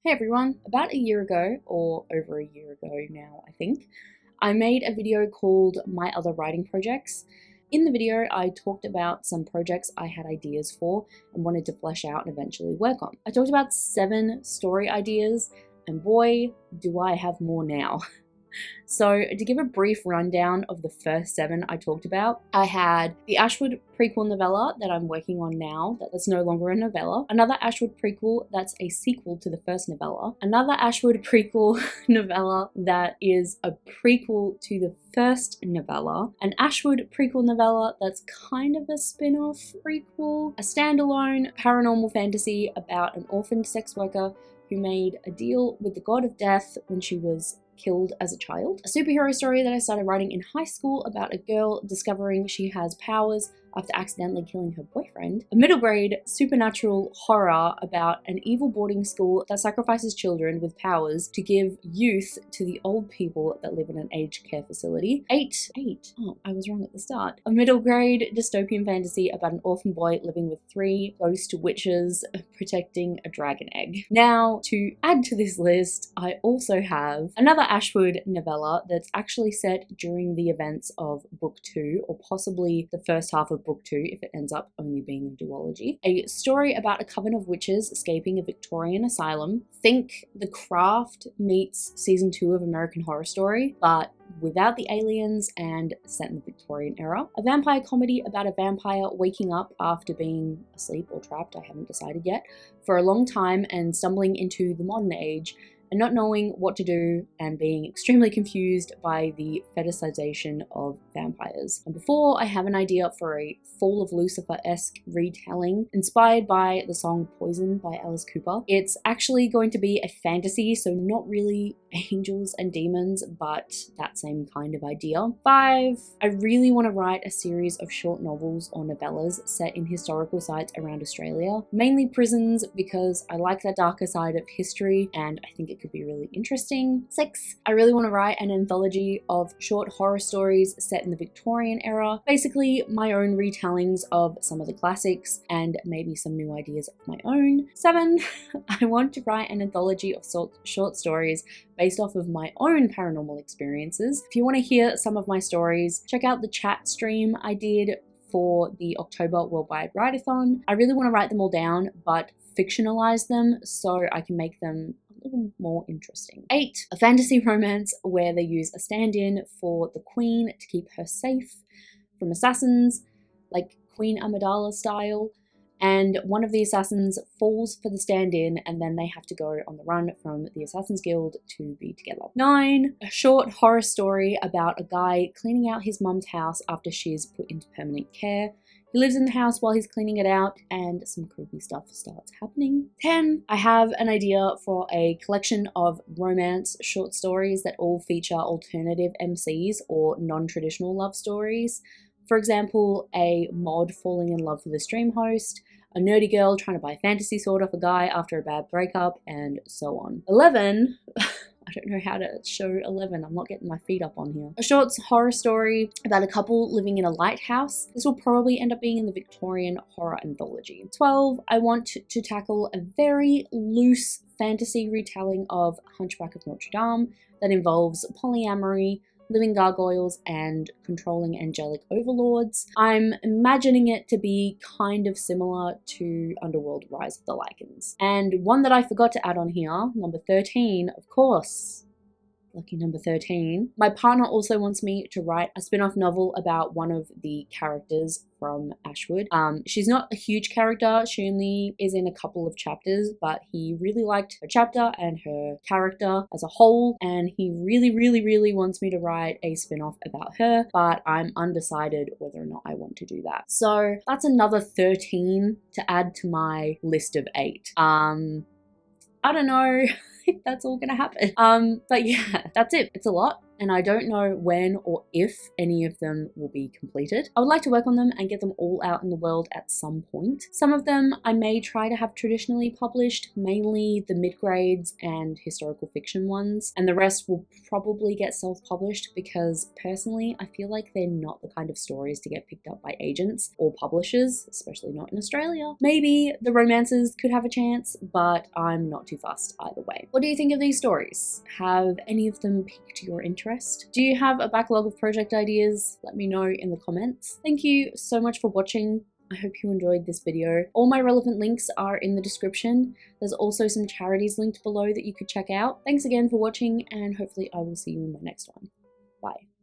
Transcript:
Hey everyone, about a year ago, or over a year ago now, I think, I made a video called My Other Writing Projects. In the video, I talked about some projects I had ideas for and wanted to flesh out and eventually work on. I talked about 7 story ideas, and boy, do I have more now. So to give a brief rundown of the first 7 I talked about, I had the Ashwood prequel novella that I'm working on now, that's no longer a novella, another Ashwood prequel that's a sequel to the first novella, another Ashwood prequel novella that is a prequel to the first novella, an Ashwood prequel novella that's kind of a spin-off prequel, a standalone paranormal fantasy about an orphaned sex worker who made a deal with the god of death when she was killed as a child. A superhero story that I started writing in high school about a girl discovering she has powers after accidentally killing her boyfriend. A middle grade supernatural horror about an evil boarding school that sacrifices children with powers to give youth to the old people that live in an aged care facility. Eight. Oh, I was wrong at the start. A middle grade dystopian fantasy about an orphan boy living with 3 ghost witches protecting a dragon egg. Now, to add to this list, I also have another Ashwood novella that's actually set during the events of book 2, or possibly the first half of book 2 if it ends up only being a duology. A story about a coven of witches escaping a Victorian asylum. Think The Craft meets season 2 of American Horror Story, but without the aliens and set in the Victorian era. A vampire comedy about a vampire waking up after being asleep or trapped, I haven't decided yet, for a long time and stumbling into the modern age and not knowing what to do and being extremely confused by the fetishization of vampires. And before, I have an idea for a Fall of Lucifer-esque retelling inspired by the song Poison by Alice Cooper. It's actually going to be a fantasy, so not really angels and demons, but that same kind of idea. 5, I really want to write a series of short novels or novellas set in historical sites around Australia, mainly prisons, because I like that darker side of history and I think it could be really interesting. 6, I really want to write an anthology of short horror stories set in the Victorian era, basically my own retellings of some of the classics and maybe some new ideas of my own. 7, I want to write an anthology of short stories based off of my own paranormal experiences. If you want to hear some of my stories, check out the chat stream I did for the October Worldwide Write-a-thon. I really want to write them all down, but fictionalize them so I can make them a little more interesting. 8, a fantasy romance where they use a stand-in for the queen to keep her safe from assassins, like Queen Amidala style, and one of the assassins falls for the stand-in and then they have to go on the run from the Assassin's Guild to be together. 9, a short horror story about a guy cleaning out his mum's house after she's put into permanent care. He lives in the house while he's cleaning it out and some creepy stuff starts happening. 10, I have an idea for a collection of romance short stories that all feature alternative MCs or non-traditional love stories. For example, a mod falling in love with a stream host, a nerdy girl trying to buy a fantasy sword off a guy after a bad breakup, and so on. 11, I don't know how to show 11, I'm not getting my feet up on here. A short horror story about a couple living in a lighthouse. This will probably end up being in the Victorian horror anthology. 12, I want to tackle a very loose fantasy retelling of Hunchback of Notre Dame that involves polyamory, living gargoyles, and controlling angelic overlords. I'm imagining it to be kind of similar to Underworld Rise of the Lycans. And one that I forgot to add on here, number 13, of course. Lucky number 13. My partner also wants me to write a spin-off novel about one of the characters from Ashwood. She's not a huge character, she only is in a couple of chapters, but he really liked her chapter and her character as a whole, and he really wants me to write a spin-off about her, but I'm undecided whether or not I want to do that. So that's another 13 to add to my list of 8. I don't know if that's all gonna happen. But yeah, that's it. It's a lot, and I don't know when or if any of them will be completed. I would like to work on them and get them all out in the world at some point. Some of them I may try to have traditionally published, mainly the mid-grades and historical fiction ones, and the rest will probably get self-published because personally I feel like they're not the kind of stories to get picked up by agents or publishers, especially not in Australia. Maybe the romances could have a chance, but I'm not too fussed either way. What do you think of these stories? Have any of them piqued your interest? Do you have a backlog of project ideas? Let me know in the comments. Thank you so much for watching. I hope you enjoyed this video. All my relevant links are in the description. There's also some charities linked below that you could check out. Thanks again for watching, and hopefully I will see you in my next one. Bye.